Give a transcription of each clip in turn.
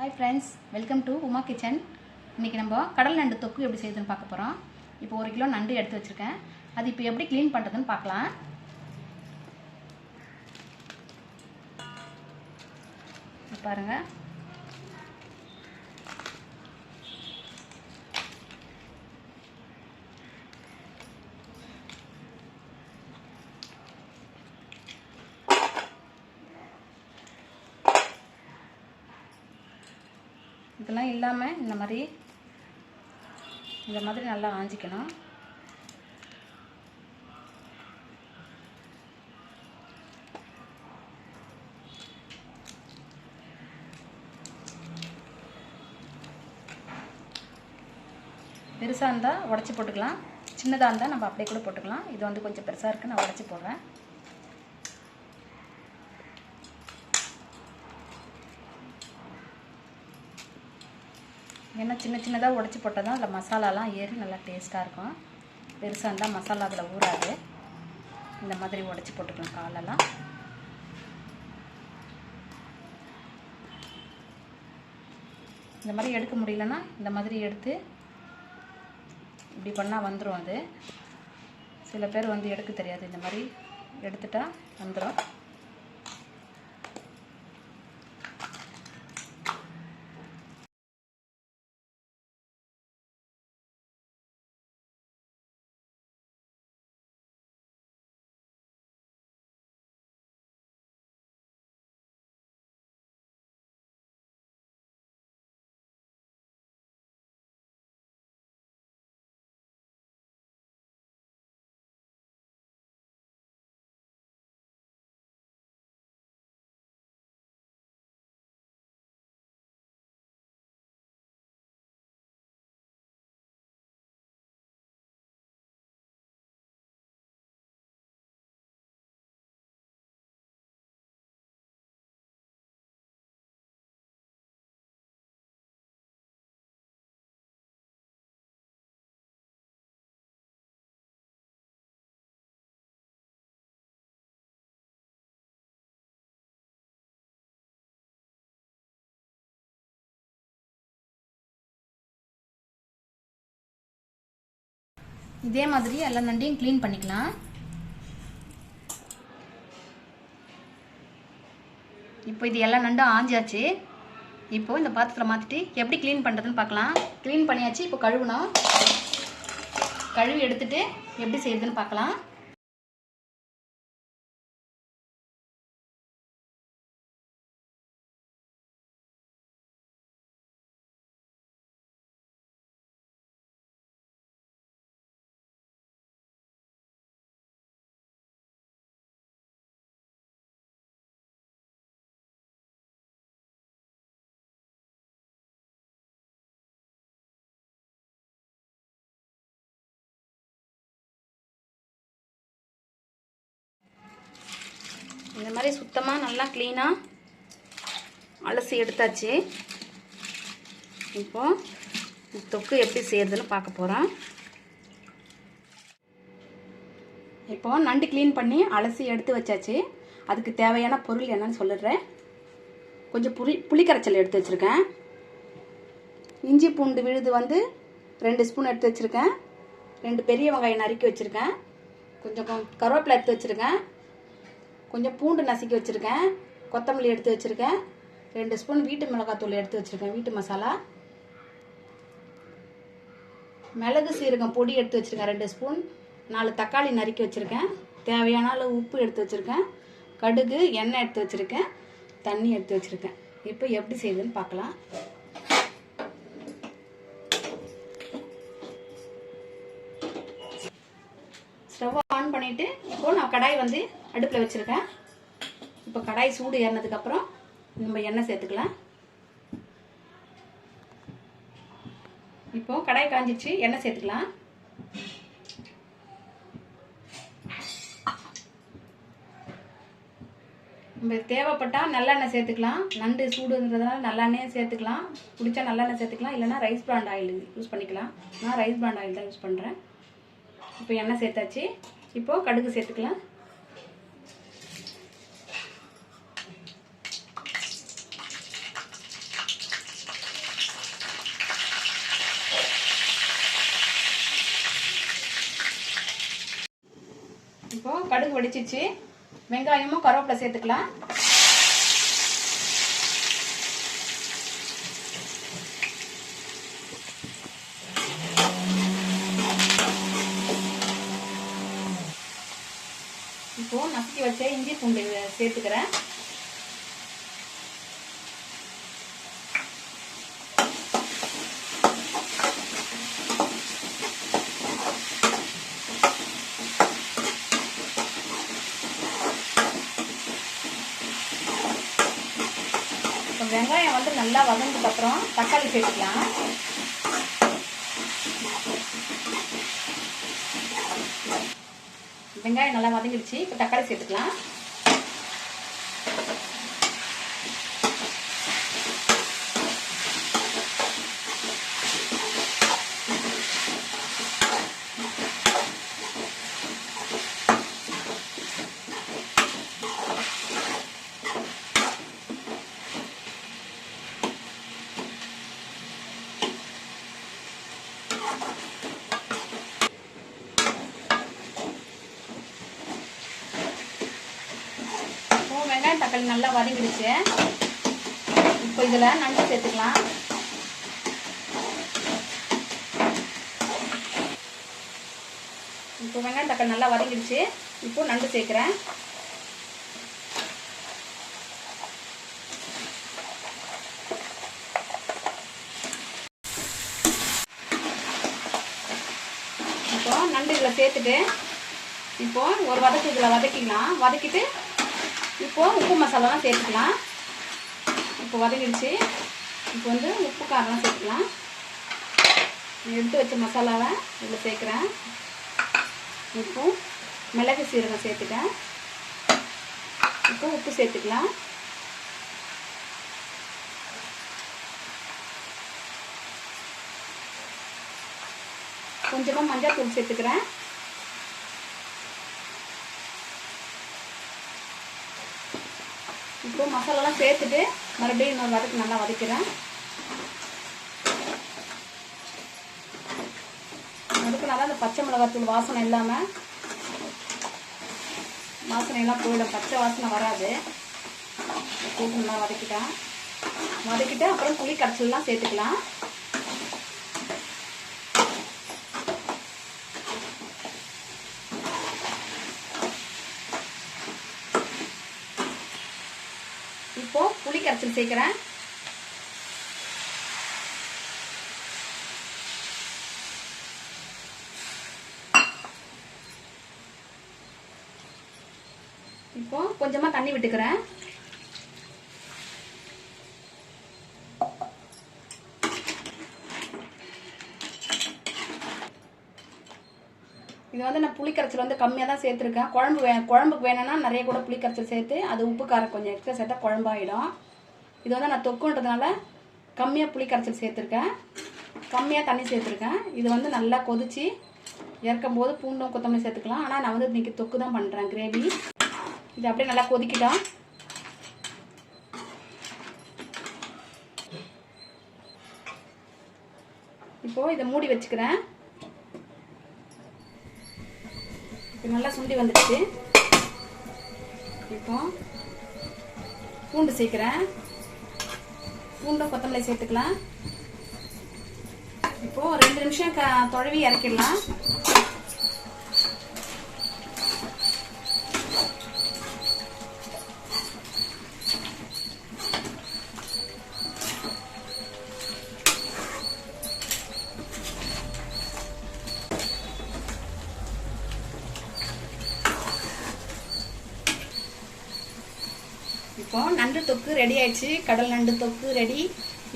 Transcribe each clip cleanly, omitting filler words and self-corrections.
Hi friends, welcome to Uma Kitchen. இன்னைக்கு நம்ம கடல் நண்டு தொக்கு எப்படி செய்யறதுன்னு பார்க்க போறோம். இப்போ 1 கிலோ நண்டு எடுத்து வச்சிருக்கேன். அது இப்போ எப்படி க்ளீன் பண்றதுன்னு பார்க்கலாம். பாருங்க. இதெல்லாம் இல்லாமல் இந்த மாதிரி நல்லா ஆஞ்சிக்கணும். பெருசாக இருந்தால் உடச்சி போட்டுக்கலாம், சின்னதாக இருந்தால் நம்ம அப்படியே கூட போட்டுக்கலாம். இது வந்து கொஞ்சம் பெருசாக இருக்குது, நான் உடச்சி போடுறேன். ஏன்னா சின்னதாக உடச்சி போட்டால் தான் அதில் மசாலாலாம் ஏறி நல்லா டேஸ்ட்டாக இருக்கும். பெருசாக இருந்தால் மசாலா அதில் ஊறாது. இந்த மாதிரி உடச்சி போட்டுக்கலாம் காலெல்லாம். இந்த மாதிரி எடுக்க முடியலன்னா இந்த மாதிரி எடுத்து இப்படி பண்ணால் வந்துடும். அது சில பேர் வந்து எடுக்க தெரியாது, இந்த மாதிரி எடுத்துட்டா வந்துடும். இதே மாதிரி எல்லா நண்டையும் க்ளீன் பண்ணிக்கலாம். இப்போ இது எல்லா நண்டும் ஆஞ்சாச்சு. இப்போ இந்த பாத்திரத்தில் மாற்றிட்டு எப்படி க்ளீன் பண்ணுறதுன்னு பார்க்கலாம். க்ளீன் பண்ணியாச்சு. இப்போ கழுவணும். கழுவி எடுத்துட்டு எப்படி செய்யறதுன்னு பார்க்கலாம். இந்த மாதிரி சுத்தமாக நல்லா க்ளீனாக அலசி எடுத்தாச்சு. இப்போ தொக்கு எப்படி செய்யறதுன்னு பார்க்க போகிறோம். இப்போ நண்டு க்ளீன் பண்ணி அலசி எடுத்து வச்சாச்சு. அதுக்கு தேவையான பொருள் என்னன்னு சொல்லிடுறேன். கொஞ்சம் புளிக்கரைச்சல் எடுத்து வச்சுருக்கேன். இஞ்சி பூண்டு விழுது வந்து 2 ஸ்பூன் எடுத்து வச்சுருக்கேன். 2 பெரிய வெங்காயம் நறுக்கி வச்சுருக்கேன். கொஞ்சம் கருவேப்பிலை எடுத்து வச்சுருக்கேன். கொஞ்சம் பூண்டு நசுக்கி வச்சுருக்கேன். கொத்தமல்லி எடுத்து வச்சுருக்கேன். 2 ஸ்பூன் வீட்டு மிளகாத்தூள் எடுத்து வச்சுருக்கேன், வீட்டு மசாலா. மிளகு சீரகம் பொடி எடுத்து வச்சுருக்கேன் 2 ஸ்பூன். 4 தக்காளி நறுக்கி வச்சுருக்கேன். தேவையான அளவு உப்பு எடுத்து வச்சுருக்கேன். கடுகு, எண்ணெய் எடுத்து வச்சுருக்கேன். தண்ணி எடுத்து வச்சுருக்கேன். இப்போ எப்படி செய்யுதுன்னு பார்க்கலாம். ஸ்டவ் ஆன் பண்ணிவிட்டு இப்போ நான் கடாய் வந்து அடுப்பில் வச்சுருக்கேன். இப்போ கடாய் சூடு ஏறினதுக்கப்புறம் நம்ம எண்ணெய் சேர்த்துக்கலாம். இப்போ கடாய் காஞ்சிச்சு, எண்ணெய் சேர்த்துக்கலாம். நம்ம தேவைப்பட்டால் நல்லெண்ணெய் சேர்த்துக்கலாம். நண்டு சூடுங்கிறதுனால நல்லெண்ணெயும் சேர்த்துக்கலாம். பிடிச்சா நல்லெண்ணெய் சேர்த்துக்கலாம், இல்லைனா ரைஸ் பிராண்ட் ஆயில் யூஸ் பண்ணிக்கலாம். நான் ரைஸ் பிராண்ட் ஆயில் தான் யூஸ் பண்ணுறேன். இப்போ எண்ணெய் சேர்த்தாச்சு. இப்போ கடுகு சேர்த்துக்கலாம். இப்போ கடுகு வெடிச்சிச்சு, வெங்காயமும் கருவேப்பிலை சேர்த்துக்கலாம். இப்போ நசுக்கி வச்ச இஞ்சி பூண்டு சேர்த்துக்கிறேன். வெங்காயம் வந்து நல்லா வதங்கினதுக்கு அப்புறம் தக்காளி சேர்த்துக்கலாம். வெங்காயம் நல்லா வதங்கிடுச்சு, இப்போ தக்காளி சேர்த்துக்கலாம். வெங்காயம் தக்காளி நல்லா வதங்கிடுச்சு. இப்போ இதில் நண்டு சேர்த்துக்கலாம். இப்போ வெங்காயம் தக்காளி நல்லா வதங்கிடுச்சு, இப்போ நண்டு சேர்க்குறேன். இப்போ நண்டு இதில் சேர்த்துட்டு இப்போ ஒரு வதக்கு இதில் வதக்கிக்கலாம். வதக்கிட்டு இப்போ உப்பு மசாலாலாம் சேர்த்துக்கலாம். இப்போ வதங்கிடுச்சு. இப்போ வந்து உப்பு காரம்லாம் சேர்த்துக்கலாம். எடுத்து வச்ச மசாலாவை இதில் சேர்க்குறேன். இப்போ மிளகு சீரகம் சேர்த்துட்டேன். இப்போ உப்பு சேர்த்துக்கலாம். கொஞ்சமாக மஞ்சள் தூள் சேர்த்துக்கிறேன். இப்போ மசாலாலாம் சேர்த்துட்டு மறுபடியும் இன்னொரு வதக்கு நல்லா வதக்கிறேன். வதக்கினாதான் அந்த பச்சை மிளகாத்தூள் வாசனை இல்லாமல் வாசனையெல்லாம் போயிடும், பச்சை வாசனை வராது. போட்டு நல்லா வதக்கிட்டு அப்புறம் புளி கரைச்சல்லாம் சேர்த்துக்கலாம். இப்போ புளி கரைச்சல் சேர்க்கிறேன். இப்போ கொஞ்சமா தண்ணி விட்டுக்கிறேன். இது வந்து நான் புளி கரைச்சல் வந்து கம்மியாக தான் சேர்த்துருக்கேன். குழம்புக்கு வேணும்னா நிறைய கூட புளி கரைச்சல் சேர்த்து அது உப்பு காரம் கொஞ்சம் எக்ஸ்ட்ரா சேர்த்தா குழம்பாயிடும். இது வந்து நான் தொக்குன்றதுனால கம்மியாக புளி கரைச்சல் சேர்த்துருக்கேன், கம்மியாக தண்ணி சேர்த்துருக்கேன். இது வந்து நல்லா கொதிச்சு இறக்கும் போது பூண்டும் கொத்தமல்லி சேர்த்துக்கலாம். ஆனால் நான் வந்து இன்றைக்கி தொக்கு தான் பண்ணுறேன், கிரேவி. இது அப்படியே நல்லா கொதிக்கிட்டோம். இப்போது இதை மூடி வச்சுக்கிறேன். இப்போ நல்லா சுண்டி வந்துடுச்சு. இப்போ பூண்டு சேர்க்குறேன். பூண்டும் கொத்தமல்லி சேர்த்துக்கலாம். இப்போ 2 நிமிஷம் தொழவி இறக்கிடலாம். இப்போ நண்டு தொக்கு ரெடி ஆயிடுச்சு. கடல் நண்டு தொக்கு ரெடி.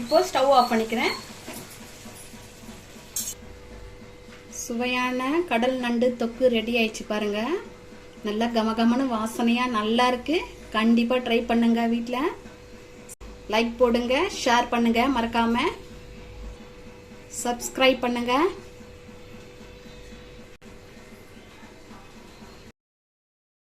இப்போ ஸ்டவ் ஆஃப் பண்ணிக்கிறேன். சுவையான கடல் நண்டு தொக்கு ரெடி ஆயிடுச்சு பாருங்க. நல்லா கமகமன்னு வாசனையா நல்லா இருக்கு. கண்டிப்பா ட்ரை பண்ணுங்க வீட்டில். லைக் போடுங்க, ஷேர் பண்ணுங்க, மறக்காம சப்ஸ்கிரைப் பண்ணுங்க.